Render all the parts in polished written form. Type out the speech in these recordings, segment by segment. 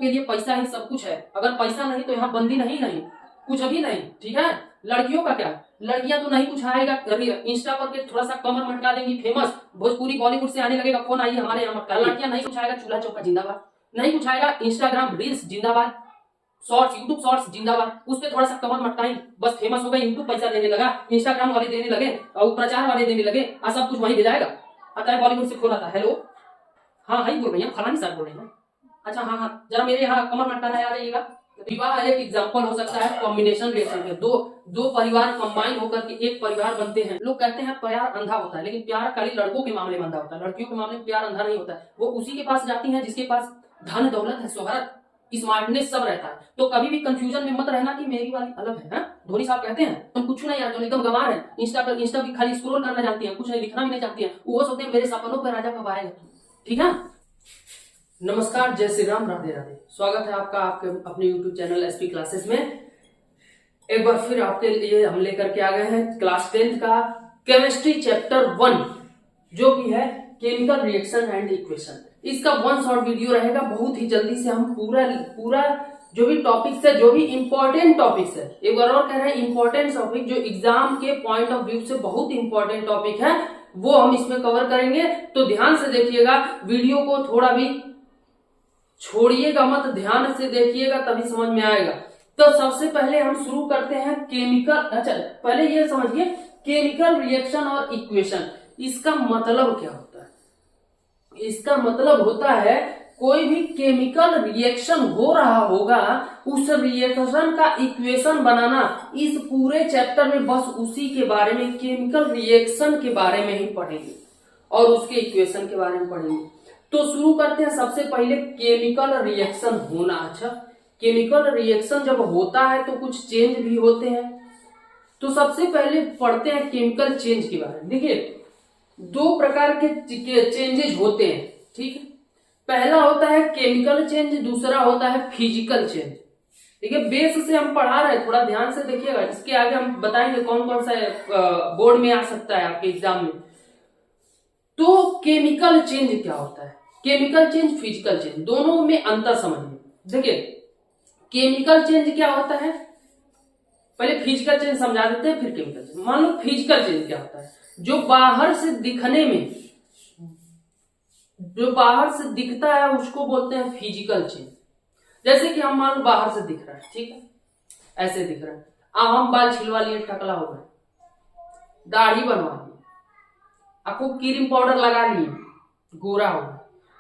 के लिए पैसा ही सब कुछ है। अगर पैसा नहीं तो यहाँ बंदी नहीं कुछ भी नहीं, ठीक है। लड़कियों का क्या, लड़कियां तो नहीं कुछ आएगा, इंस्टा पर के थोड़ा सा कमर मटका देंगी, फेमस भोजपुरी बॉलीवुड से आने लगेगा, फोन आइए हमारे यहाँ मटका। लड़कियां नहीं कुछ आएगा, चूल्हा चौका जिंदाबाद, नहीं कुछ आएगा, इंस्टाग्राम रील्स जिंदाबाद, शॉर्ट्स यूट्यूब शॉर्ट्स जिंदाबाद, उस पर थोड़ा सा कमर मटकाई, बस फेमस हो गए, यूट्यूब पैसा देने लगा, इंस्टाग्राम वाले देने लगे और प्रचार वाले देने लगे, और सब कुछ वहीं दे जाएगा। आता है बॉलीवुड से फोन आता है, हेलो हाँ हाई बोल रही है, फलानी सर बोल रही है, अच्छा हाँ जरा मेरे यहाँ कमर मटकाना आ जाइएगा। विवाह एक एग्जाम्पल हो सकता है कॉम्बिनेशन रिएक्शन के, दो परिवार कंबाइन होकर के एक परिवार बनते हैं। लोग कहते हैं प्यार अंधा होता है, लेकिन प्यार खाली लड़कों के मामले में अंधा होता है, लड़कियों के मामले में प्यार अंधा नहीं होता है। वो उसी के पास जाती हैं जिसके पास धन दौलत है, शोहरत, स्मार्टनेस सब रहता है। तो कभी भी कंफ्यूजन में मत रहना कि मेरी वाली अलग है। धोनी साहब कहते हैं तुम कुछ नहीं यार, जो एकदम गंवार है, इंस्टा की खाली स्क्रॉल करना जानती है, कुछ नहीं लिखना भी नहीं जानती है, वो सोचते हैं मेरे सपनों पर राजा कब आएगा, ठीक है। नमस्कार, जय श्री राम, राधे राधे। स्वागत है आपका आपके अपने YouTube चैनल एसपी क्लासेस में। एक बार फिर आपके लिए हम लेकर के आ गए हैं क्लास 10 का केमिस्ट्री चैप्टर 1, जो कि है केमिकल रिएक्शन एंड इक्वेशन। इसका 1 शॉर्ट वीडियो रहेगा, बहुत ही जल्दी से हम पूरा जो भी टॉपिक्स है, जो भी इंपॉर्टेंट टॉपिक्स है, एक बार और कह रहे हैं इंपॉर्टेंट टॉपिक, जो एग्जाम के पॉइंट ऑफ व्यू से बहुत इंपॉर्टेंट टॉपिक है, वो हम इसमें कवर करेंगे। तो ध्यान से देखिएगा, वीडियो को थोड़ा भी छोड़िएगा मत, ध्यान से देखिएगा तभी समझ में आएगा। तो सबसे पहले हम शुरू करते हैं केमिकल, अच्छा पहले ये समझिए केमिकल रिएक्शन और इक्वेशन, इसका मतलब क्या होता है। इसका मतलब होता है कोई भी केमिकल रिएक्शन हो रहा होगा, उस रिएक्शन का इक्वेशन बनाना। इस पूरे चैप्टर में बस उसी के बारे में, केमिकल रिएक्शन के बारे में ही पढ़ेंगे और उसके इक्वेशन के बारे में पढ़ेंगे। तो शुरू करते हैं सबसे पहले केमिकल रिएक्शन होना। अच्छा, केमिकल रिएक्शन जब होता है तो कुछ चेंज भी होते हैं। तो सबसे पहले पढ़ते हैं केमिकल चेंज के बारे में। देखिए 2 प्रकार के चेंजेस होते हैं, ठीक है। पहला होता है केमिकल चेंज, दूसरा होता है फिजिकल चेंज। ठीक है, बेस से हम पढ़ा रहे हैं, थोड़ा ध्यान से देखिएगा, इसके आगे हम बताएंगे कौन कौन सा बोर्ड में आ सकता है आपके एग्जाम में। तो केमिकल चेंज क्या होता है, केमिकल चेंज फिजिकल चेंज, दोनों में अंतर समझिए। देखिए केमिकल चेंज क्या होता है, पहले फिजिकल चेंज समझा देते हैं फिर केमिकल चेंज। मान लो फिजिकल चेंज क्या होता है, जो बाहर से दिखने में, जो बाहर से दिखता है उसको बोलते हैं फिजिकल चेंज। जैसे कि हम मान लो बाहर से दिख रहा है, ठीक है, ऐसे दिख रहा है, अब हम बाल छिलवा लिए, टकला हो गए, दाढ़ी बनवा ली, आपको क्रीम पाउडर लगा लिए, गोरा हो गया,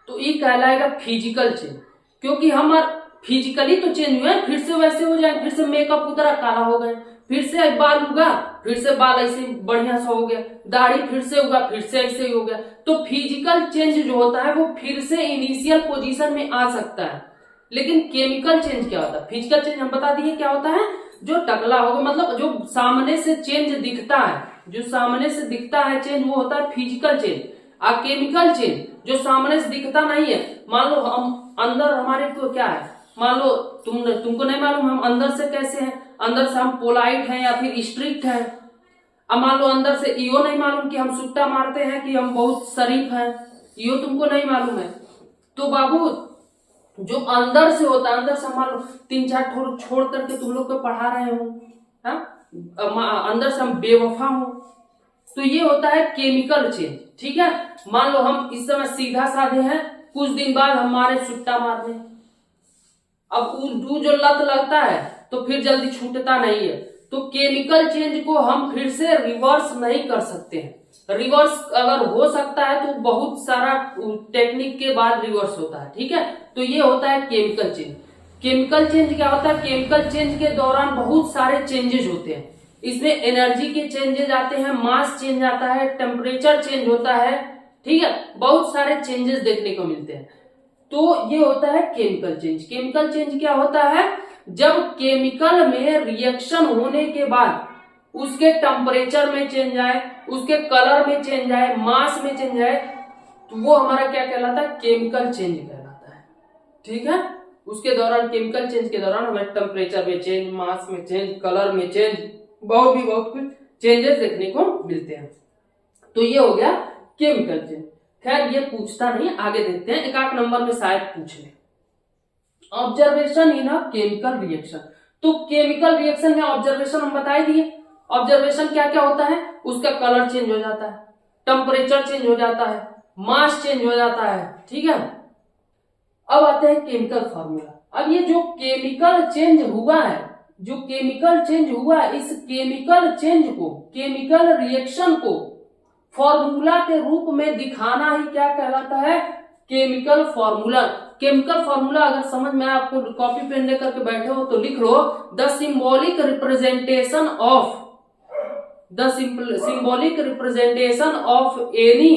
तो ये कहलाएगा फिजिकल चेंज। क्योंकि हम फिजिकली तो चेंज हुए, फिर से वैसे हो जाए, फिर से मेकअप उतरा, काला हो गए, फिर से बाल उगा, फिर से बाल ऐसे बढ़िया सा हो गया, दाढ़ी फिर से उगा, फिर से ऐसे ही हो गया। तो फिजिकल चेंज जो होता है वो फिर से इनिशियल पोजीशन में आ सकता है। लेकिन केमिकल चेंज क्या होता है, फिजिकल चेंज हम बता दिए क्या होता है, जो टकला होगा, मतलब जो सामने से चेंज दिखता है, जो सामने से दिखता है चेंज, वो होता है फिजिकल चेंज। और केमिकल चेंज जो सामने से दिखता नहीं है, मान लो हम अंदर हमारे को क्या है, मान लो तुमको नहीं मालूम हम अंदर से कैसे हैं, अंदर से हम पोलाइट हैं या फिर स्ट्रिक्ट हैं। अब मान लो अंदर से यो नहीं मालूम कि हम सुट्टा मारते हैं कि हम बहुत शरीफ हैं, यो तुमको नहीं मालूम है। तो बाबू जो अंदर से होता है, अंदर से मान लो 3-4 ठोर छोड़ करके तुम लोग को पढ़ा रहे हो, अंदर से हम बेवफा हो, तो ये होता है केमिकल चेंज। ठीक है, मान लो हम इस समय सीधा साधे हैं, कुछ दिन बाद हमारे सुट्टा मारने, अब जो लत लगता है तो फिर जल्दी छूटता नहीं है। तो केमिकल चेंज को हम फिर से रिवर्स नहीं कर सकते हैं। रिवर्स अगर हो सकता है तो बहुत सारा टेक्निक के बाद रिवर्स होता है। ठीक है, तो ये होता है केमिकल चेंज। केमिकल चेंज क्या होता है, केमिकल चेंज के दौरान बहुत सारे चेंजेस होते हैं। इसमें एनर्जी के चेंजेस आते हैं, मास चेंज आता है, टेम्परेचर चेंज होता है, ठीक है, बहुत सारे चेंजेस देखने को मिलते हैं। तो ये होता है केमिकल चेंज। केमिकल चेंज क्या होता है, जब केमिकल में रिएक्शन होने के बाद उसके टेम्परेचर में चेंज आए, उसके कलर में चेंज आए, मास में चेंज आए, तो वो हमारा क्या कहलाता है, केमिकल चेंज कहलाता है। ठीक है, उसके दौरान केमिकल चेंज के दौरान हमें टेम्परेचर में चेंज, मास में चेंज, कलर में चेंज, बहुत कुछ चेंजेस देखने को मिलते हैं। तो ये हो गया केमिकल चेंज। खैर ये पूछता नहीं, आगे देखते हैं, 1-8 नंबर में शायद पूछ ले। Observation in a chemical reaction. तो केमिकल रिएक्शन में ऑब्जर्वेशन हम बता दिए। ऑब्जर्वेशन क्या क्या होता है, उसका कलर चेंज हो जाता है, टेम्परेचर चेंज हो जाता है, मास चेंज हो जाता है, ठीक है। अब आते हैं केमिकल फॉर्मूला। अब ये जो केमिकल चेंज हुआ है, जो केमिकल चेंज हुआ है, इस केमिकल चेंज को, केमिकल रिएक्शन को फॉर्मूला के रूप में दिखाना ही क्या कहलाता है, केमिकल फॉर्मूला। केमिकल फॉर्मूला अगर समझ में आपको कॉपी पेन लेकर के बैठे हो तो लिख लो, the symbolic representation of, the symbolic representation of any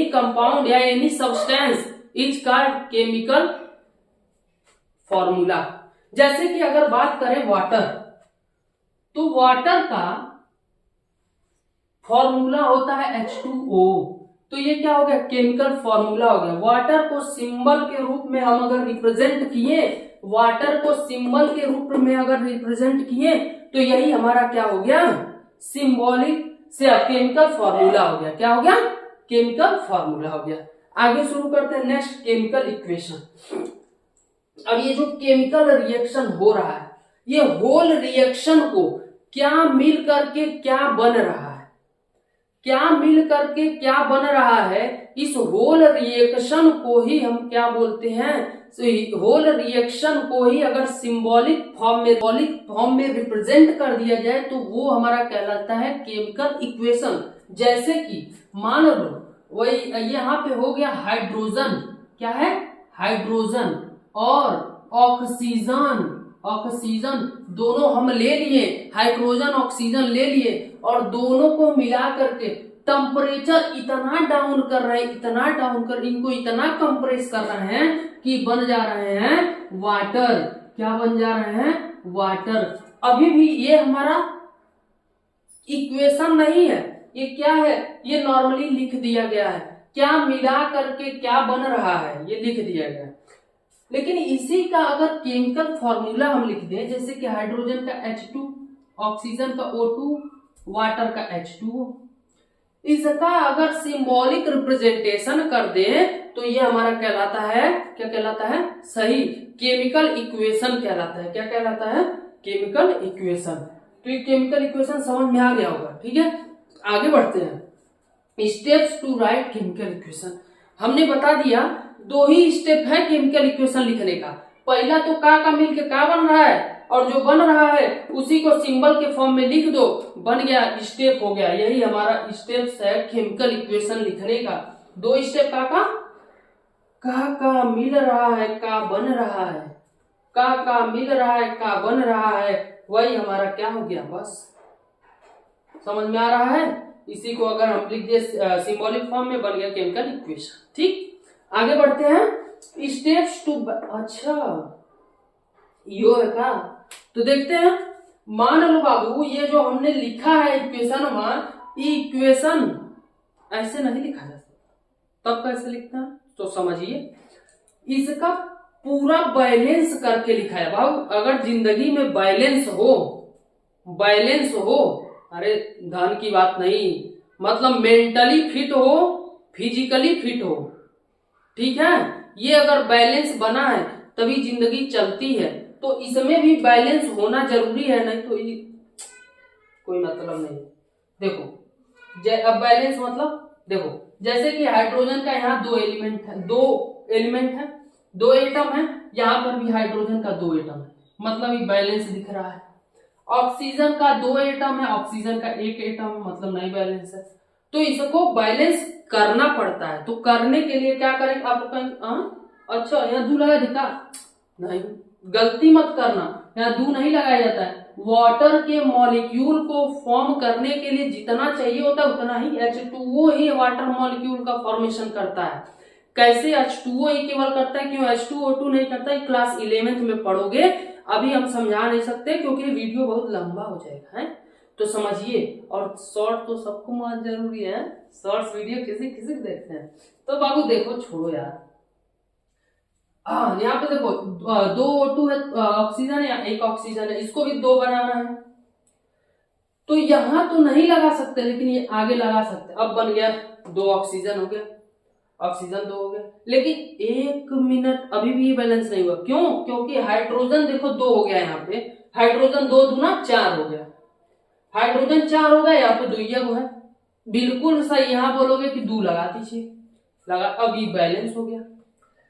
compound या any substance is called chemical formula. जैसे कि अगर बात करें वाटर, तो वाटर का फॉर्मूला होता है H2O। तो ये क्या हो गया, केमिकल फॉर्मूला हो गया। वाटर को सिंबल के रूप में हम अगर रिप्रेजेंट किए, वाटर को सिंबल के रूप में अगर रिप्रेजेंट किए, तो यही हमारा क्या हो गया, सिंबॉलिक से केमिकल फॉर्मूला हो गया। क्या हो गया, केमिकल फॉर्मूला हो गया। आगे शुरू करते हैं नेक्स्ट, केमिकल इक्वेशन। अब ये जो केमिकल रिएक्शन हो रहा है, ये होल रिएक्शन को क्या मिल करके क्या बन रहा है, क्या मिल करके क्या बन रहा है, इस होल रिएक्शन को ही हम क्या बोलते हैं, होल रिएक्शन को ही अगर सिंबॉलिक फॉर्म में रिप्रेजेंट कर दिया जाए तो वो हमारा कहलाता है केमिकल इक्वेशन। जैसे कि मान लो वही यहाँ पे हो गया हाइड्रोजन, क्या है, हाइड्रोजन और ऑक्सीजन दोनों हम ले लिए, हाइड्रोजन ऑक्सीजन ले लिए और दोनों को मिला करके टेम्परेचर इतना डाउन कर रहे हैं, इतना डाउन कर, इनको इतना कंप्रेस कर रहे हैं कि बन जा रहे हैं वाटर। क्या बन जा रहे हैं, वाटर। अभी भी ये हमारा इक्वेशन नहीं है, ये क्या है, ये नॉर्मली लिख दिया गया है, क्या मिला करके क्या बन रहा है ये लिख दिया गया है। लेकिन इसी का अगर केमिकल फॉर्मूला हम लिख दें, जैसे कि हाइड्रोजन का H2, ऑक्सीजन का O2, वाटर का H2O, इसका अगर सिंबॉलिक रिप्रेजेंटेशन कर दें तो ये हमारा कहलाता है, क्या कहलाता है, सही केमिकल इक्वेशन कहलाता है। क्या कहलाता है, केमिकल इक्वेशन। तो ये केमिकल इक्वेशन समझ में आ गया होगा, ठीक है। आगे बढ़ते हैं, steps to write chemical equation. हमने बता दिया दो ही स्टेप है केमिकल इक्वेशन लिखने का। पहला तो का मिल के का बन रहा है, और जो बन रहा है उसी को सिंबल के फॉर्म में लिख दो, बन गया, स्टेप हो गया। यही हमारा स्टेप्स है केमिकल इक्वेशन लिखने का। दो स्टेप का मिल रहा है का बन रहा है, का मिल रहा है का बन रहा है, वही हमारा क्या हो गया, बस समझ में आ रहा है। इसी को अगर हम लिख दिए सिंबॉलिक फॉर्म में, बन गया केमिकल इक्वेशन। ठीक, आगे बढ़ते हैं, स्टेप्स टू, अच्छा यो है का, तो देखते हैं। मान लो बाबू ये जो हमने लिखा है इक्वेशन में, इक्वेशन ऐसे नहीं लिखा जा सकता, तब कैसे लिखता है तो समझिए, इसका पूरा बैलेंस करके लिखा है। बाबू अगर जिंदगी में बैलेंस हो, अरे धन की बात नहीं, मतलब मेंटली फिट हो, फिजिकली फिट हो, ठीक है, ये अगर बैलेंस बना है तभी जिंदगी चलती है। तो इसमें भी बैलेंस होना जरूरी है, नहीं तो कोई मतलब नहीं। देखो अब बैलेंस मतलब देखो, जैसे कि हाइड्रोजन का यहाँ दो एलिमेंट है, दो एटम है, यहाँ पर भी हाइड्रोजन का दो एटम है, मतलब ये बैलेंस दिख रहा है। ऑक्सीजन का दो एटम है, ऑक्सीजन का एक एटम है, मतलब नहीं बैलेंस है। तो इसको बैलेंस करना पड़ता है। तो करने के लिए क्या करें, आप कहें अच्छा यहाँ दू लगा दिखा, नहीं, गलती मत करना, यहाँ दू नहीं लगाया जाता है। वाटर के मॉलिक्यूल को फॉर्म करने के लिए जितना चाहिए होता है उतना ही H2O ही वाटर मॉलिक्यूल का फॉर्मेशन करता है। कैसे H2O ही केवल करता है, क्यों H2O2 नहीं करता है, क्लास 11th में पढ़ोगे, अभी हम समझा नहीं सकते क्योंकि वीडियो बहुत लंबा हो जाएगा है, तो समझिए। और शॉर्ट तो सबको मार जरूरी है, शॉर्ट्स वीडियो किसी देखते हैं। तो बाबू देखो, छोड़ो यार, यहाँ पे देखो दो O2 है, ऑक्सीजन है, एक ऑक्सीजन है, इसको भी दो बनाना है, तो यहां तो नहीं लगा सकते, लेकिन ये आगे लगा सकते। अब बन गया दो ऑक्सीजन हो गया, ऑक्सीजन 2 हो गया, लेकिन 1 मिनट अभी भी बैलेंस नहीं हुआ। क्यों? क्योंकि हाइड्रोजन देखो 2 हो गया यहाँ पे, हाइड्रोजन 2 दूना 4 हो गया, हाइड्रोजन 4 हो गया, यहाँ पे 2 ही है, बिल्कुल सही। यहाँ बोलोगे कि 2 लगा दीजिए, लगा, अब ये बैलेंस हो गया।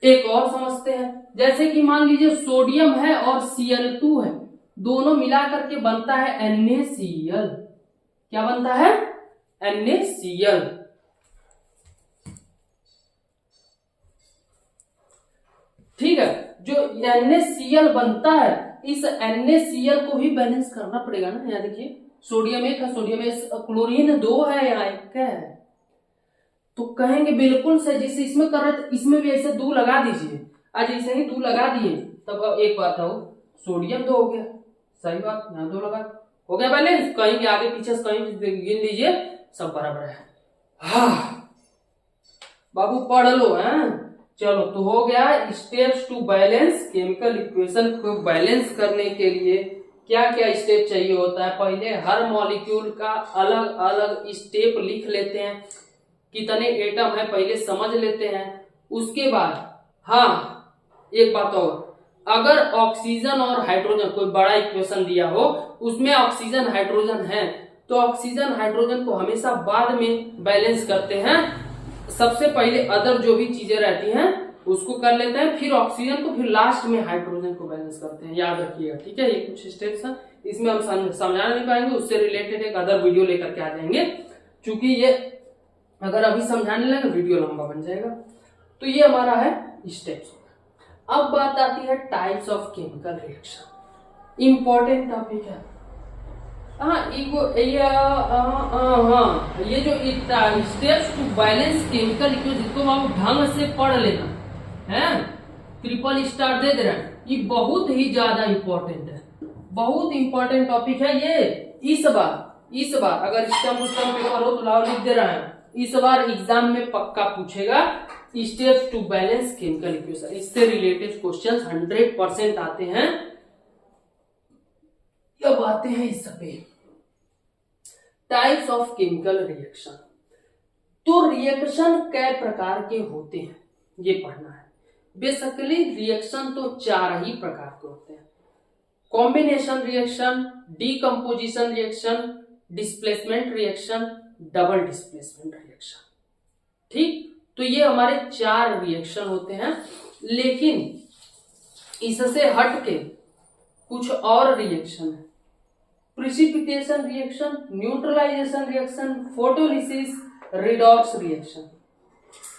एक और समझते हैं, जैसे कि मान लीजिए सोडियम है और Cl2 है, दोनों मिला करके बनता है NaCl। क्या बनता है? NaCl। ठीक है, जो NaCl बनता है, इस NaCl को भी बैलेंस करना पड़ेगा ना। यहाँ देखिए सोडियम 1 है, सोडियम क्लोरीन 2 है, यहाँ 1 है, तो कहेंगे बिल्कुल सही, जिसे इसमें कर रहे थे इसमें भी ऐसे 2 लगा दीजिए। आज ऐसे ही 2 लगा दिए, तब एक बात है, सोडियम 2 हो गया, सही बात, यहाँ 2 लगा, हो गया बैलेंस। कहीं भी आगे पीछे कहीं गिन लीजिए, सब बराबर है। हाँ बाबू पढ़ लो है। चलो तो हो गया steps to balance chemical equation को बैलेंस करने के लिए क्या क्या स्टेप चाहिए होता है। पहले हर मॉलिक्यूल का अलग अलग स्टेप लिख लेते हैं, कितने एटम है पहले समझ लेते हैं। उसके बाद हाँ एक बात और, अगर ऑक्सीजन और हाइड्रोजन कोई बड़ा इक्वेशन दिया हो, उसमें ऑक्सीजन हाइड्रोजन है, तो ऑक्सीजन हाइड्रोजन को हमेशा बाद में बैलेंस करते हैं। सबसे पहले अदर जो भी चीजें रहती हैं उसको कर लेते हैं, फिर ऑक्सीजन को, फिर लास्ट में हाइड्रोजन को बैलेंस करते हैं। याद रखिएगा, ठीक है। ये कुछ स्टेप्स हैं, इसमें हम समझा नहीं पाएंगे, उससे रिलेटेड एक अदर वीडियो लेकर के आ जाएंगे, क्योंकि ये अगर अभी समझाने लगे वीडियो लंबा बन जाएगा। तो ये हमारा है स्टेप्स। अब बात आती है types of chemical reaction, important topic है। ये जो steps to balance chemical equation, जिसको आप ढंग से पढ़ लेना है, ट्रिपल स्टार दे रहे हैं, ये बहुत ही ज्यादा इंपॉर्टेंट है, बहुत इंपॉर्टेंट टॉपिक है ये। इस बार अगर स्टैम्प पेपर हो तो लाओ लिख दे रहा है, इस बार एग्जाम में पक्का पूछेगा steps to balance chemical equation, इससे रिलेटेड क्वेश्चंस 100% आते हैं। अब आते हैं इस पे टाइप्स ऑफ केमिकल रिएक्शन। तो रिएक्शन कै प्रकार के होते हैं ये पढ़ना है। बेसिकली रिएक्शन तो 4 ही प्रकार के होते हैं, combination reaction, decomposition reaction, displacement reaction, double displacement reaction. ठीक, तो ये हमारे 4 रिएक्शन होते हैं। लेकिन इससे हट के कुछ और रिएक्शन है, precipitation reaction, neutralisation reaction, photolysis, redox reaction,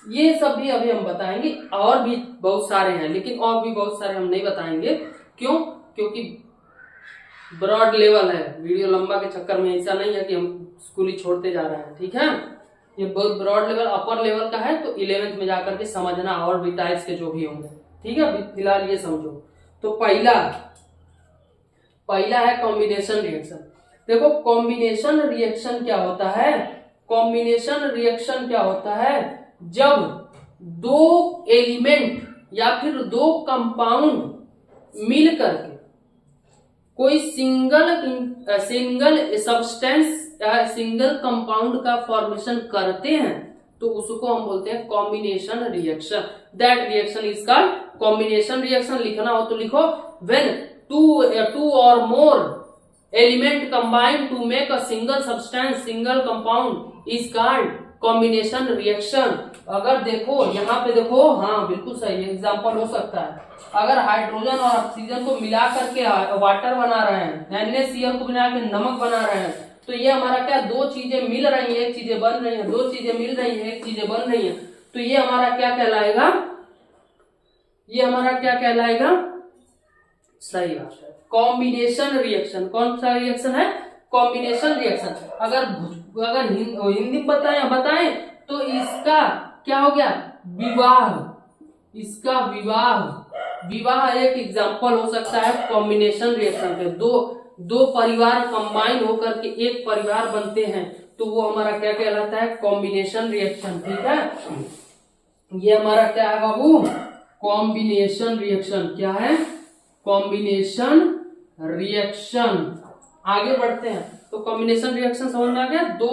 ये सब भी अभी हम बताएंगे। और भी बहुत सारे हैं, लेकिन और भी बहुत सारे हम नहीं बताएंगे। क्यों? क्योंकि ब्रॉड लेवल है, वीडियो लंबा के चक्कर में ऐसा नहीं है कि हम स्कूल ही छोड़ते जा रहे हैं, ठीक है। ये बहुत ब्रॉड लेवल, अपर लेवल का है, तो 11th में जाकर के समझना, और भी टाइप्स के जो भी होंगे, ठीक है। फिलहाल ये समझो। तो पहला है कॉम्बिनेशन रिएक्शन। देखो कॉम्बिनेशन रिएक्शन क्या होता है, कॉम्बिनेशन रिएक्शन क्या होता है, जब 2 एलिमेंट या फिर 2 कंपाउंड मिल करके कोई सिंगल सब्सटेंस या सिंगल कंपाउंड का फॉर्मेशन करते हैं, तो उसको हम बोलते हैं combination reaction. That reaction is called combination reaction. लिखना हो तो लिखो, when two or more element combine to make a single substance, single compound is called combination reaction। अगर देखो यहाँ पे देखो, हाँ बिल्कुल सही एग्जांपल हो सकता है। अगर हाइड्रोजन और ऑक्सीजन को मिला करके वाटर बना रहे हैं, NaCl को मिला के नमक बना रहे हैं, तो ये हमारा क्या, 2 चीजें मिल रही है, 1 चीजें बन रही है, 2 चीजें मिल रही है, 1 चीजें बन रही है, तो ये हमारा क्या कहलाएगा, ये हमारा क्या कहलाएगा, सही बात है, कॉम्बिनेशन रिएक्शन। कौन सा रिएक्शन है, कॉम्बिनेशन रिएक्शन। अगर हिंदी बताएं तो इसका क्या हो गया, विवाह। इसका विवाह एक एग्जांपल हो सकता है कॉम्बिनेशन रिएक्शन के। दो परिवार कंबाइन होकर के एक परिवार बनते हैं, तो वो हमारा क्या कहलाता है, कॉम्बिनेशन रिएक्शन, ठीक है। ये हमारा क्या है बाबू, कॉम्बिनेशन रिएक्शन। क्या है, कॉम्बिनेशन रिएक्शन। आगे बढ़ते हैं, तो कॉम्बिनेशन रिएक्शन समझ में आ गया। 2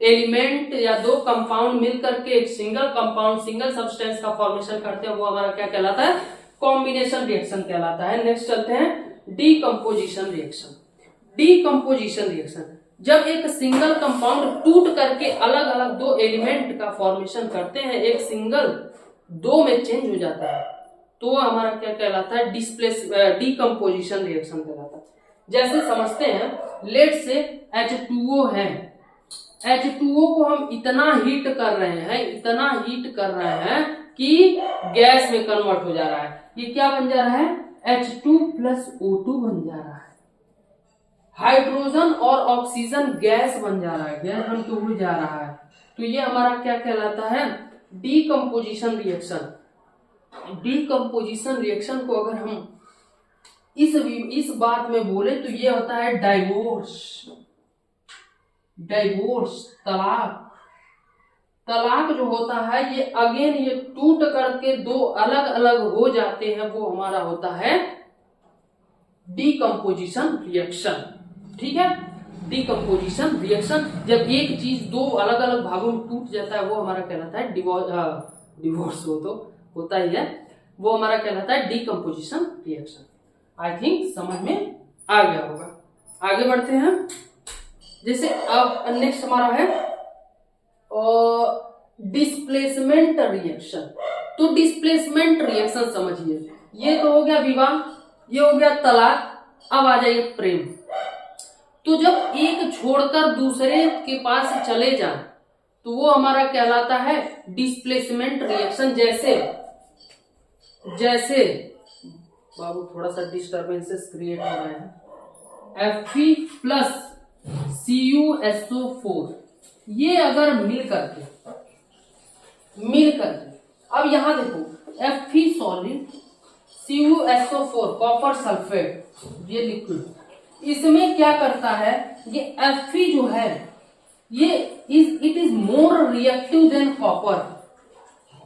एलिमेंट या दो कंपाउंड मिलकर के एक सिंगल कंपाउंड, सिंगल सब्सटेंस का फॉर्मेशन करते हैं, वो हमारा क्या कहलाता है? कॉम्बिनेशन रिएक्शन कहलाता है। नेक्स्ट चलते हैं डीकंपोजिशन रिएक्शन। डीकंपोजिशन रिएक्शन, जब एक सिंगल कंपाउंड टूट करके अलग अलग दो एलिमेंट का फॉर्मेशन करते हैं, एक सिंगल दो में चेंज हो जाता है, तो हमारा क्या कहलाता है? डीकंपोजिशन रिएक्शन कहलाता है। जैसे समझते हैं, लेट से H2O है, H2O को हम इतना हीट कर रहे हैं कि गैस में कन्वर्ट हो जा रहा है। ये क्या बन जा रहा है? H2 प्लस O2 बन जा रहा है। हाइड्रोजन और ऑक्सीजन गैस बन जा रहा है, गैस बन के उड़ जा रहा है। तो ये हमारा क्या कहलाता है? Decomposition reaction. डीकंपोजिशन रिएक्शन को अगर हम इस बात में बोले तो ये होता है डाइवोर्स, तलाक। तलाक जो होता है ये अगेन ये टूट करके दो अलग अलग हो जाते हैं, वो हमारा होता है डीकंपोजिशन रिएक्शन। ठीक है, डीकंपोजिशन रिएक्शन, जब एक चीज दो अलग अलग भागों में टूट जाता है, वो हमारा कहलाता है डिवोर्स। वो तो होता ही है, वो हमारा कहलाता है डीकंपोजिशन रिएक्शन। आई थिंक समझ में आ गया होगा। आगे बढ़ते हैं। जैसे अब नेक्स्ट हमारा है डिस्प्लेसमेंट रिएक्शन। तो डिस्प्लेसमेंट रिएक्शन समझिए, ये तो हो गया विवाह, ये हो गया तलाक, अब आ जाइए प्रेम। तो जब एक छोड़कर दूसरे के पास चले जाए तो वो हमारा कहलाता है डिस्प्लेसमेंट रिएक्शन। जैसे बाबू थोड़ा सा डिस्टर्बेंसेस क्रिएट हो रहे हैं। Fe प्लस CuSO4, ये अगर मिल करके अब यहां देखो Fe solid, CuSO4 copper sulphate, ये लिक्विड, इसमें क्या करता है? ये Fe जो है ये it is more reactive than copper.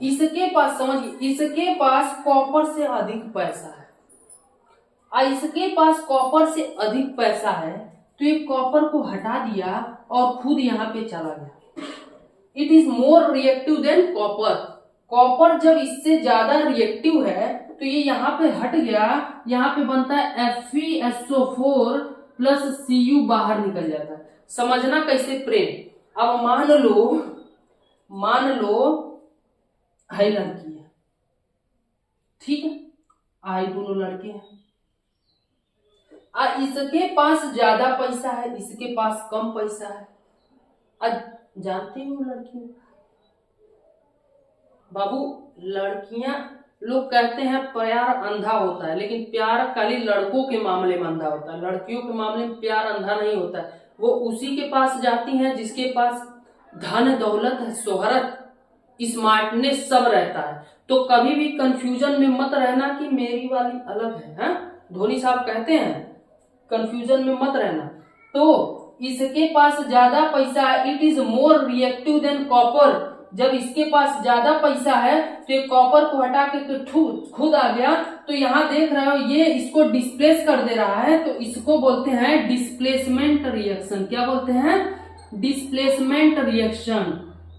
इसके पास समझिए, इसके पास कॉपर से अधिक पैसा है, इसके पास कॉपर से अधिक पैसा है, तो ये कॉपर को हटा दिया और खुद यहाँ पे चला गया। It is more reactive than copper. Copper जब इससे ज्यादा रिएक्टिव है तो ये यहाँ पे हट गया, यहाँ पे बनता है FeSO4 प्लस Cu बाहर निकल जाता है। समझना कैसे प्रेम। अब मान लो है लड़की है, ठीक है, आई दोनों लड़के हैं, इसके पास ज्यादा पैसा है, इसके पास कम पैसा है। जानते हो लड़की बाबू, लड़कियां लोग कहते हैं प्यार अंधा होता है, लेकिन प्यार खाली लड़कों के मामले में अंधा होता है, लड़कियों के मामले में प्यार अंधा नहीं होता है। वो उसी के पास जाती हैं जिसके पास धन दौलत है, शोहरत, स्मार्टनेस सब रहता है। तो कभी भी कंफ्यूजन में मत रहना कि मेरी वाली अलग है, धोनी साहब कहते हैं कंफ्यूजन में मत रहना। तो इसके पास ज्यादा पैसा है, it is more reactive than copper. जब इसके पास ज्यादा पैसा है तो ये कॉपर को हटा के खुद आ गया, तो यहाँ देख रहे हो ये इसको डिस्प्लेस कर दे रहा है, तो इसको बोलते हैं डिस्प्लेसमेंट रिएक्शन। क्या बोलते हैं? Displacement reaction.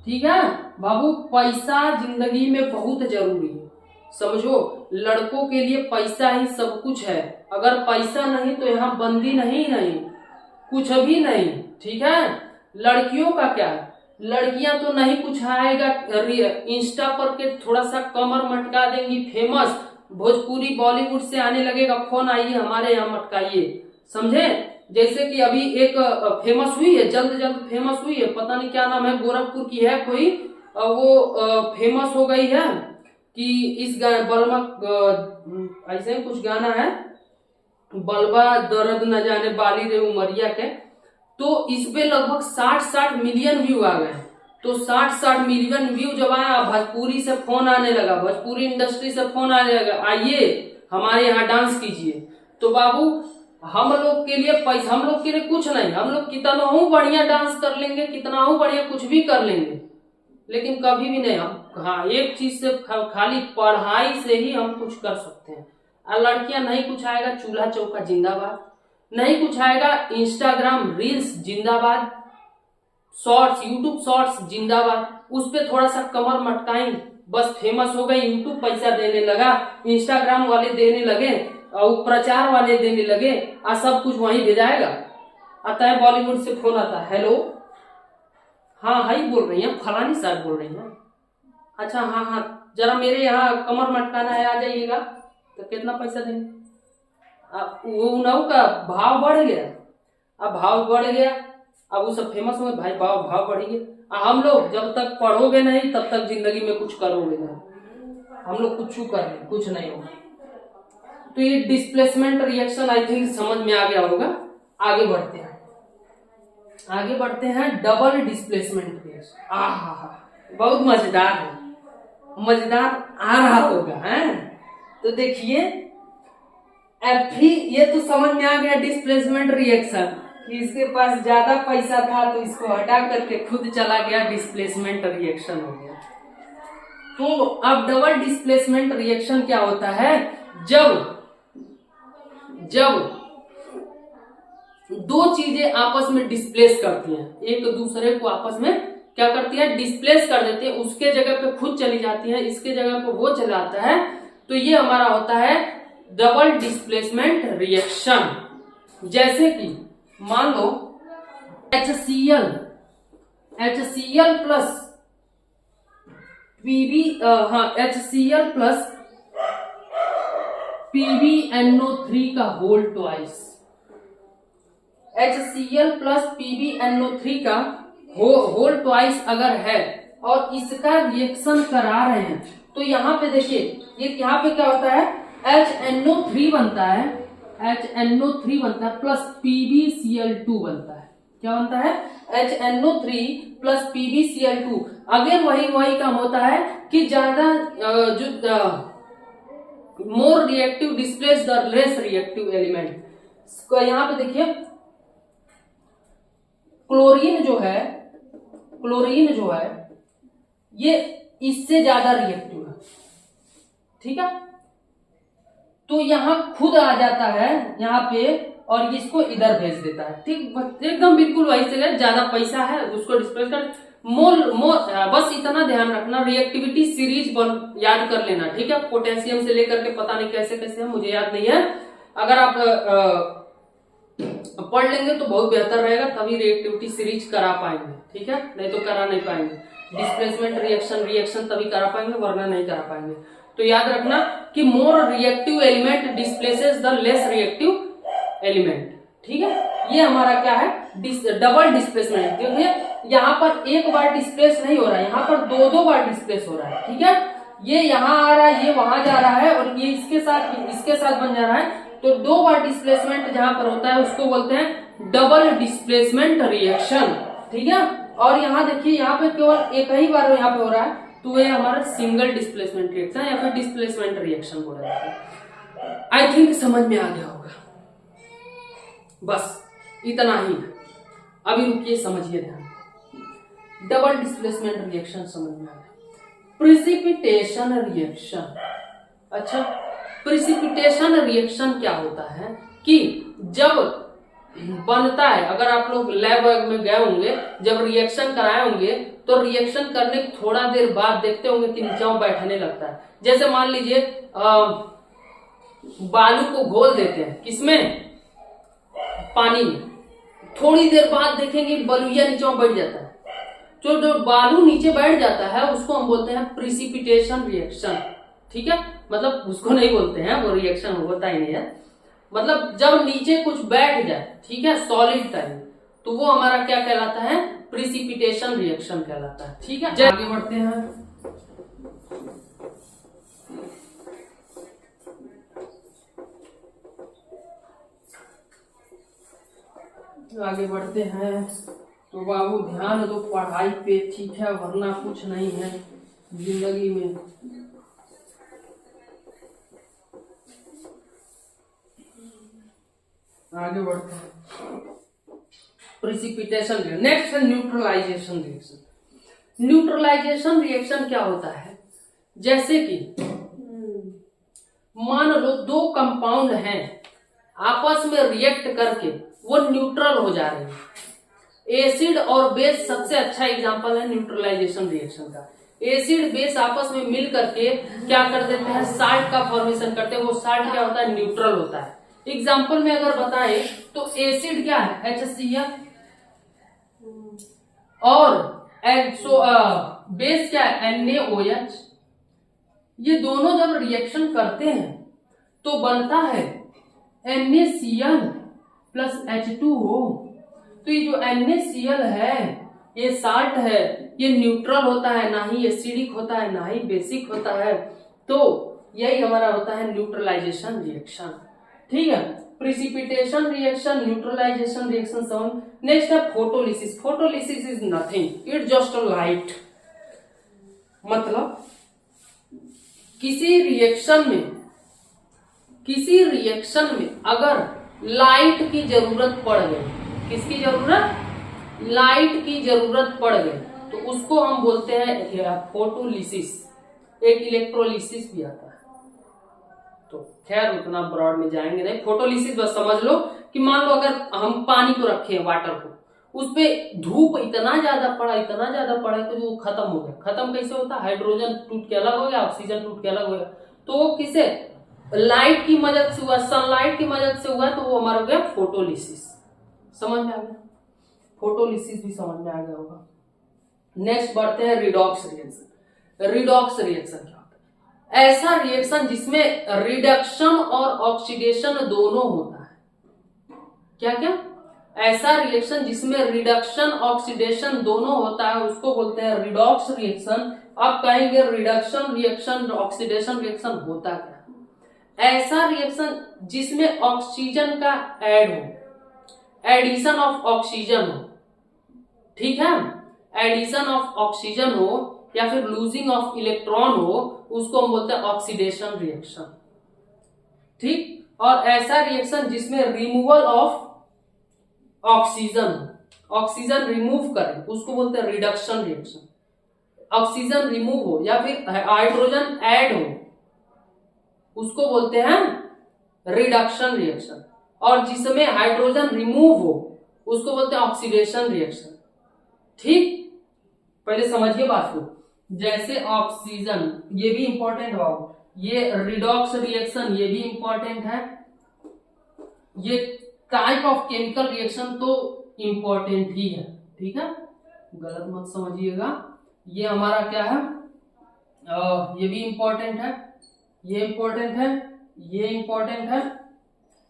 ठीक है बाबू, पैसा जिंदगी में बहुत जरूरी है, समझो, लड़कों के लिए पैसा ही सब कुछ है। अगर पैसा नहीं तो यहाँ बंदी नहीं कुछ भी नहीं। ठीक है, लड़कियों का क्या है? लड़कियां तो नहीं कुछ आएगा, इंस्टा पर के थोड़ा सा कमर मटका देंगी, फेमस भोजपुरी बॉलीवुड से आने लगेगा फोन, आइए हमारे यहाँ मटकाइए, समझे। जैसे कि अभी एक फेमस हुई है, जल्द फेमस हुई है, पता नहीं क्या नाम है, गोरखपुर की है कोई, वो फेमस हो गई है कि इस गाने बलमा ऐसे कुछ गाना है, बलबा दर्द न जाने बाली रे उमरिया के, तो इस पे लगभग 60 मिलियन व्यू आ गए। तो 60 मिलियन व्यू जब आया, भोजपुरी से फोन आने लगा, भोजपुरी इंडस्ट्री से फोन आने लगा, आइए हमारे यहाँ डांस कीजिए। तो बाबू हम लोग के लिए पैसा, हम लोग के लिए कुछ नहीं, हम लोग कितना हूँ बढ़िया डांस कर लेंगे, कितना हूँ बढ़िया कुछ भी कर लेंगे, लेकिन कभी भी नहीं हम, हाँ एक चीज से खाली पढ़ाई से ही हम कुछ कर सकते हैं। और लड़कियां नहीं कुछ आएगा, चूल्हा चौका जिंदाबाद, नहीं कुछ आएगा, इंस्टाग्राम रील्स जिंदाबाद, शॉर्ट्स, यूट्यूब शॉर्ट्स जिंदाबाद, उस पे थोड़ा सा कमर मटकाई, बस फेमस हो गई, यूट्यूब पैसा देने लगा, इंस्टाग्राम वाले देने लगे और प्रचार वाले देने लगे, और सब कुछ वहीं भेजाएगा। आता है बॉलीवुड से फोन आता है, हेलो हाँ हाई बोल रही हैं, फलानी सर बोल रही हैं, अच्छा हाँ हाँ जरा मेरे यहाँ कमर मटकाना है, आ जाइएगा, तो कितना पैसा देंगे? वो उनाऊ का भाव बढ़ गया, अब भाव बढ़ गया, अब वो सब फेमस हुए, भाई भाव बढ़ गया। हम लोग जब तक पढ़ोगे नहीं तब तक जिंदगी में कुछ करोगे नहीं, हम लोग कुछ कर ले कुछ नहीं होगा। तो ये डिस्प्लेसमेंट रिएक्शन आई थिंक समझ में आ गया होगा। आगे बढ़ते हैं डबल डिस्प्लेसमेंट रिएक्शन। बहुत मजेदार है, मजेदार आ रहा होगा है। तो देखिए ये तो समझ में आ गया डिस्प्लेसमेंट रिएक्शन, कि इसके पास ज्यादा पैसा था तो इसको हटा करके खुद चला गया, डिस्प्लेसमेंट रिएक्शन हो गया। तो अब डबल डिस्प्लेसमेंट रिएक्शन क्या होता है? जब दो चीजें आपस में डिस्प्लेस करती हैं, एक दूसरे को आपस में क्या करती है? डिस्प्लेस कर देती है, उसके जगह पे खुद चली जाती है, इसके जगह पे वो चला आता है, तो ये हमारा होता है डबल डिस्प्लेसमेंट रिएक्शन। जैसे कि मान लो HCl plus HCl plus PbNO3 का whole twice, HCl plus PbNO3 का होल ट्वाइस अगर है और इसका रिएक्शन करा रहे हैं, तो यहाँ पे देखिए ये यहाँ पे क्या होता है? HNO3 बनता है, HNO3 बनता है प्लस PbCl2 बनता है। क्या बनता है? HNO3 plus PbCl2। अगेन वही काम होता है कि ज्यादा more reactive displace the less reactive element. यहाँ पे देखिए क्लोरीन जो है ये इससे ज्यादा रिएक्टिव है, ठीक है। तो यहाँ खुद आ जाता है यहाँ पे और इसको इधर भेज देता है, ठीक एकदम बिल्कुल वही से। ज्यादा पैसा है उसको डिस्प्लेस कर बस इतना ध्यान रखना, रिएक्टिविटी सीरीज याद कर लेना, ठीक है। पोटेशियम से लेकर के पता नहीं कैसे कैसे है, मुझे याद नहीं है। अगर आप पढ़ लेंगे तो बहुत बेहतर रहेगा, तभी रिएक्टिविटी सीरीज करा पाएंगे, ठीक है, नहीं तो करा नहीं पाएंगे। डिस्प्लेसमेंट रिएक्शन तभी करा पाएंगे, वरना नहीं करा पाएंगे। तो याद रखना कि more reactive element displaces the less reactive element, ठीक है। ये हमारा क्या है? Double displacement. देखिए यहाँ पर एक बार डिस्प्लेस नहीं हो रहा है, यहाँ पर दो बार डिस्प्लेस हो रहा है, ठीक है। ये यहाँ आ रहा है, ये वहां जा रहा है और ये इसके साथ बन जा रहा है। तो दो बार डिस्प्लेसमेंट जहां पर होता है उसको बोलते हैं डबल डिस्प्लेसमेंट रिएक्शन, ठीक है। और यहाँ देखिए यहाँ पे केवल एक ही बार यहाँ पे हो रहा है, तो ये हमारा सिंगल डिस्प्लेसमेंट रिएक्शन या फिर डिस्प्लेसमेंट रिएक्शन बोला जाता है। आई थिंक समझ में आ गया होगा, बस इतना ही। अभी रुकिए, समझिए ध्यान। डबल डिस्प्लेसमेंट रिएक्शन समझ में आ गया। Precipitation reaction. अच्छा, प्रिसिपिटेशन रिएक्शन क्या होता है कि जब बनता है, अगर आप लोग लैब में गए होंगे, जब रिएक्शन कराए होंगे तो रिएक्शन करने के थोड़ा देर बाद देखते होंगे कि नीचे बैठने लगता है। जैसे मान लीजिए बालू को घोल देते हैं, किसमें? पानी में। थोड़ी देर बाद देखेंगे बलुइया नीचे बैठ जाता है। जो बालू नीचे बैठ जाता है उसको हम बोलते हैं प्रिसिपिटेशन रिएक्शन, ठीक है। मतलब उसको नहीं बोलते हैं, वो रिएक्शन होता ही नहीं है। मतलब जब नीचे कुछ बैठ जाए, ठीक है, सॉलिड टाइप, तो वो हमारा क्या कहलाता है? प्रिसिपिटेशन रिएक्शन कहलाता है, ठीक है। आगे बढ़ते हैं। तो बाबू ध्यान दो पढ़ाई पे, ठीक है, वरना कुछ नहीं है जिंदगी में। आगे बढ़ते हैं। प्रिसिपिटेशन। नेक्स्ट है न्यूट्रलाइजेशन रिएक्शन। न्यूट्रलाइजेशन रिएक्शन क्या होता है? जैसे कि मान लो दो कंपाउंड हैं, आपस में रिएक्ट करके वो न्यूट्रल हो जा रहे हैं। एसिड और बेस सबसे अच्छा एग्जांपल है न्यूट्रलाइजेशन रिएक्शन का। एसिड बेस आपस में मिल करके क्या कर देते हैं, साल्ट का फॉर्मेशन करते हैं। वो साल्ट क्या होता है, न्यूट्रल होता है। एग्जांपल में अगर बताएं तो एसिड क्या है, HCl, और बेस क्या है, NaOH। ये दोनों जब रिएक्शन करते हैं तो बनता है NaCl प्लस H2O। तो ये जो NaCl है ये साल्ट है, ये न्यूट्रल होता है, ना ही एसिडिक होता है ना ही बेसिक होता है। तो यही हमारा होता है न्यूट्रलाइजेशन रिएक्शन। ठीक है, प्रिसिपिटेशन रिएक्शन, न्यूट्रलाइजेशन रिएक्शन समझ। नेक्स्ट है photolysis. Photolysis is nothing, it just a light. मतलब किसी रिएक्शन में अगर लाइट की जरूरत पड़ गई, किसकी जरूरत, लाइट की जरूरत पड़ गई, तो उसको हम बोलते हैं फोटोलिसिस। एक इलेक्ट्रोलिसिस भी आता है। तो खैर उतना ब्रॉड में जाएंगे नहीं। फोटोलिसिस बस समझ लो कि मान लो अगर हम पानी को रखे हैं, वाटर को, उस पे धूप इतना ज्यादा पड़ा कि वो खत्म हो गया। खत्म कैसे होता है, हाइड्रोजन टूट के अलग हो गया, ऑक्सीजन टूट के अलग हो गया। तो वो किसे, लाइट की मदद से हुआ, सनलाइट की मदद से हुआ, तो वो हमारा हो गया फोटोलिसिस। समझ में आ गया, फोटोलिसिस भी समझ में आ गया होगा। नेक्स्ट बढ़ते हैं रिडॉक्स रिएक्शन। रिडॉक्स रिएक्शन क्या होता है, ऐसा रिएक्शन जिसमें रिडक्शन और ऑक्सीडेशन दोनों होता है। क्या क्या, ऐसा रिएक्शन जिसमें रिडक्शन ऑक्सीडेशन दोनों होता है, उसको बोलते हैं रिडॉक्स रिएक्शन। अब कहेंगे रिडक्शन रिएक्शन ऑक्सीडेशन रिएक्शन होता क्या, ऐसा रिएक्शन जिसमें ऑक्सीजन का ऐड हो, एडिशन ऑफ ऑक्सीजन हो। ठीक है, एडिशन ऑफ ऑक्सीजन हो या फिर लूजिंग ऑफ इलेक्ट्रॉन हो, उसको हम बोलते हैं ऑक्सीडेशन रिएक्शन। ठीक, और ऐसा रिएक्शन जिसमें removal of oxygen, oxygen remove करें, उसको बोलते हैं रिडक्शन रिएक्शन। ऑक्सीजन रिमूव हो या फिर हाइड्रोजन ऐड हो, उसको बोलते हैं रिडक्शन रिएक्शन। और जिसमें हाइड्रोजन रिमूव हो, उसको बोलते हैं ऑक्सीडेशन रिएक्शन। ठीक, पहले समझिए बात को। जैसे ऑक्सीजन, ये भी इंपॉर्टेंट है, ये रिडॉक्स रिएक्शन ये भी इंपॉर्टेंट है। ये टाइप ऑफ केमिकल रिएक्शन तो इंपॉर्टेंट ही है। ठीक है, गलत मत समझिएगा। ये हमारा क्या है, ये भी इंपॉर्टेंट है, ये इंपॉर्टेंट है, ये इंपॉर्टेंट है,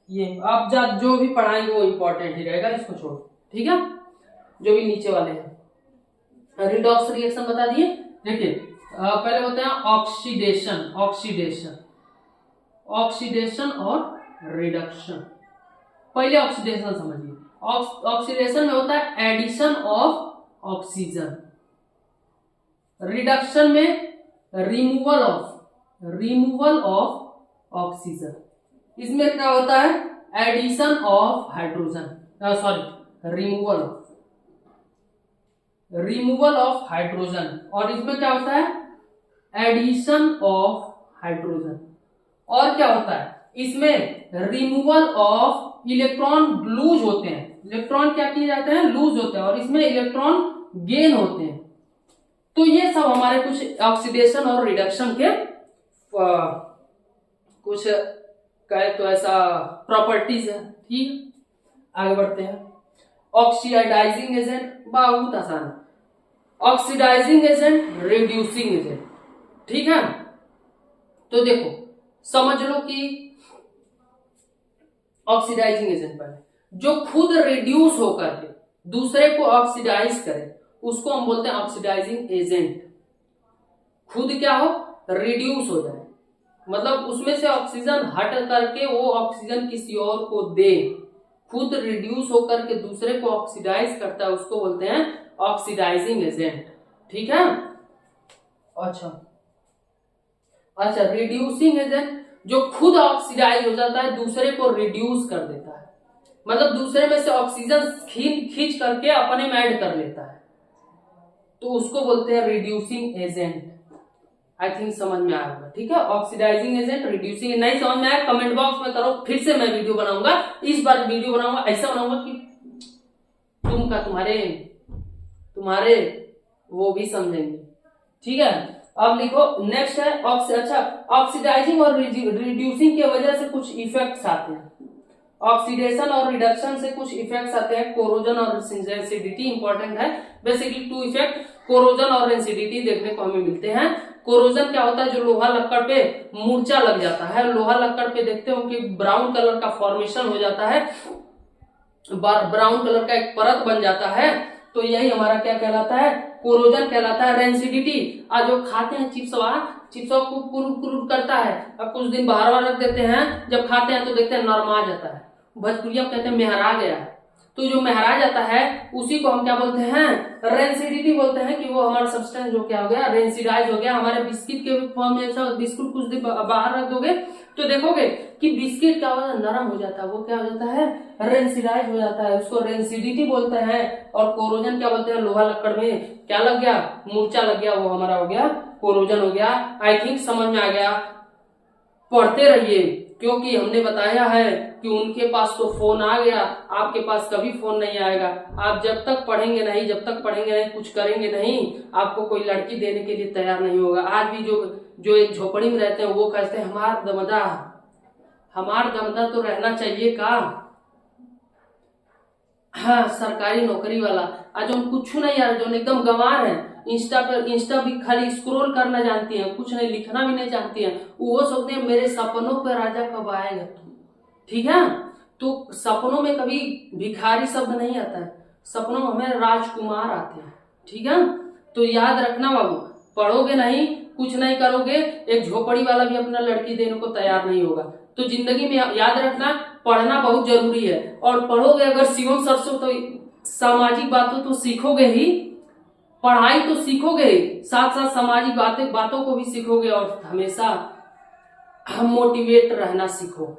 ये आप जो भी पढ़ाएंगे वो इंपॉर्टेंट ही रहेगा, इसको छोड़। ठीक है, जो भी नीचे वाले हैं। रिडॉक्स रिएक्शन बता दिए। देखिए पहले होते हैं ऑक्सीडेशन, ऑक्सीडेशन, ऑक्सीडेशन और रिडक्शन। पहले ऑक्सीडेशन समझिए। ऑक्सीडेशन में होता है एडिशन ऑफ ऑक्सीजन, रिडक्शन में रिमूवल ऑफ ऑक्सीजन। इसमें क्या होता है, addition of hydrogen, sorry removal of hydrogen. और इसमें क्या होता है, एडिशन ऑफ हाइड्रोजन। और क्या होता है, इसमें रिमूवल ऑफ इलेक्ट्रॉन लूज होते हैं, इलेक्ट्रॉन क्या किए जाते हैं, लूज होते हैं, और इसमें इलेक्ट्रॉन गेन होते हैं। तो ये सब हमारे कुछ ऑक्सीडेशन और रिडक्शन के कुछ कहे तो ऐसा प्रॉपर्टीज है। ठीक, आगे बढ़ते हैं। ऑक्सीडाइजिंग एजेंट बहुत आसान है, ऑक्सीडाइजिंग एजेंट, रिड्यूसिंग एजेंट। ठीक है, तो देखो समझ लो कि ऑक्सीडाइजिंग एजेंट पर जो खुद रिड्यूस होकर के दूसरे को ऑक्सीडाइज करे, उसको हम बोलते हैं ऑक्सीडाइजिंग एजेंट। खुद क्या हो, रिड्यूस हो जाए, मतलब उसमें से ऑक्सीजन हट करके वो ऑक्सीजन किसी और को दे, खुद रिड्यूस होकर के दूसरे को ऑक्सीडाइज करता है, उसको बोलते हैं ऑक्सीडाइजिंग एजेंट। ठीक है, अच्छा रिड्यूसिंग एजेंट जो खुद ऑक्सीडाइज हो जाता है, दूसरे को रिड्यूस कर देता है, मतलब दूसरे में से ऑक्सीजन खींच करके अपने में ऐड कर लेता है, तो उसको बोलते हैं रिड्यूसिंग एजेंट। आई थिंक समझ में आया होगा। ठीक है, ऑक्सीडाइजिंग एजेंट, रिड्यूसिंग। नहीं समझ में आया कमेंट बॉक्स में करो, फिर से मैं वीडियो बनाऊंगा। इस बार वीडियो बनाऊंगा, ऐसा बनाऊंगा कि तुम का तुम्हारे वो भी समझेंगे। ठीक है, अब लिखो नेक्स्ट है ऑक्सीडाइजिंग और रिड्यूसिंग की वजह से कुछ इफेक्ट्स आते हैं। ऑक्सीडेशन और रिडक्शन से कुछ इफेक्ट्स आते हैं। कोरोजन और रेसिडिटी इंपॉर्टेंट है। बेसिकली 2 इफेक्ट कोरोजन और रेसिडिटी देखने को हमें मिलते हैं। कोरोजन क्या होता है, जो लोहा लक्कड़ पे मूर्छा लग जाता है, लोहा लक्कड़ पे देखते हो कि ब्राउन कलर का फॉर्मेशन हो जाता है, ब्राउन कलर का एक परत बन जाता है, तो यही हमारा क्या कहलाता है, कोरोजन कहलाता है। रेंसिडिटी, आज जो खाते हैं चिप्स को कुरुर करता है, अब कुछ दिन बाहर रख देते हैं, जब खाते हैं तो देखते हैं नरमा जाता है, भोजपुरिया में कहते हैं मेहरा गया है। तो जो मेहरा जाता है उसी को हम क्या बोलते हैं, रेंसिडिटी बोलते हैं, कि वो हमारा सब्सटेंस जो क्या हो गया, रेंसिडाइज हो गया। हमारे बिस्किट के फॉर्म में ऐसा बिस्कुट कुछ दिन बाहर रख दोगे तो देखोगे कि बिस्किट क्या हो जाता है, नरम हो जाता है, वो क्या हो जाता है, रेंसिडाइज हो जाता है, उसको रेंसिडिटी बोलते हैं। और कोरोजन क्या बोलते हैं, लोहा लक्कड़ में क्या लग गया, मूर्छा लग गया, वो हमारा हो गया कोरोजन हो गया। आई थिंक समझ में आ गया, पढ़ते रहिए, क्योंकि हमने बताया है कि उनके पास तो फोन आ गया, आपके पास कभी फोन नहीं आएगा। आप जब तक पढ़ेंगे नहीं, कुछ करेंगे नहीं, आपको कोई लड़की देने के लिए तैयार नहीं होगा। आज भी जो एक झोपड़ी में रहते हैं वो कहते हैं हमार दमदा तो रहना चाहिए का, हाँ सरकारी नौकरी वाला, आज हम कुछ नहीं यार, जो एकदम गंवार है, इंस्टा भी खाली स्क्रॉल करना जानती हैं, कुछ नहीं लिखना भी नहीं जानती हैं, वो सोचते हैं मेरे सपनों पे राजा कब आएगा तुम। ठीक है, तो सपनों में कभी भिखारी शब्द नहीं आता है, सपनों में हमें राजकुमार आते हैं। ठीक है, तो याद रखना बाबू, पढ़ोगे नहीं, कुछ नहीं करोगे, एक झोपड़ी वाला भी अपना लड़की देने को तैयार नहीं होगा। तो जिंदगी में याद रखना, पढ़ना बहुत जरूरी है, और पढ़ोगे अगर सियोन सरसों तो सामाजिक बातों तो सीखोगे ही, पढ़ाई तो सीखोगे ही, साथ साथ सामाजिक बातों को भी सीखोगे, और हमेशा मोटिवेट रहना सीखो।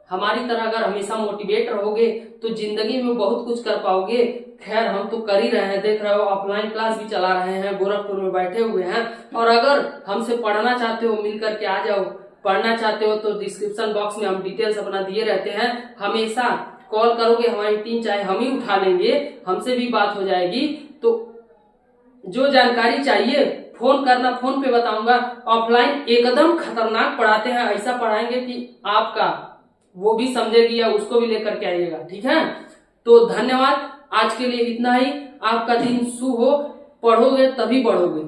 हमारी तरह अगर हमेशा मोटिवेट रहोगे तो जिंदगी में बहुत कुछ कर पाओगे। खैर हम तो कर ही रहे हैं, देख रहे हो ऑफलाइन क्लास भी चला रहे हैं, गोरखपुर में बैठे हुए हैं। और अगर हमसे पढ़ना चाहते हो, मिल करके आ जाओ, पढ़ना चाहते हो तो डिस्क्रिप्शन बॉक्स में हम डिटेल्स अपना दिए रहते हैं, हमेशा कॉल करोगे, हमारी टीम चाहे हम ही उठा लेंगे, हमसे भी बात हो जाएगी। तो जो जानकारी चाहिए फोन करना, फोन पे बताऊंगा। ऑफलाइन एकदम खतरनाक पढ़ाते हैं, ऐसा पढ़ाएंगे कि आपका वो भी समझेगी या उसको भी लेकर के आइएगा। ठीक है, तो धन्यवाद, आज के लिए इतना ही। आपका दिन शुभ हो, पढ़ोगे तभी बढ़ोगे।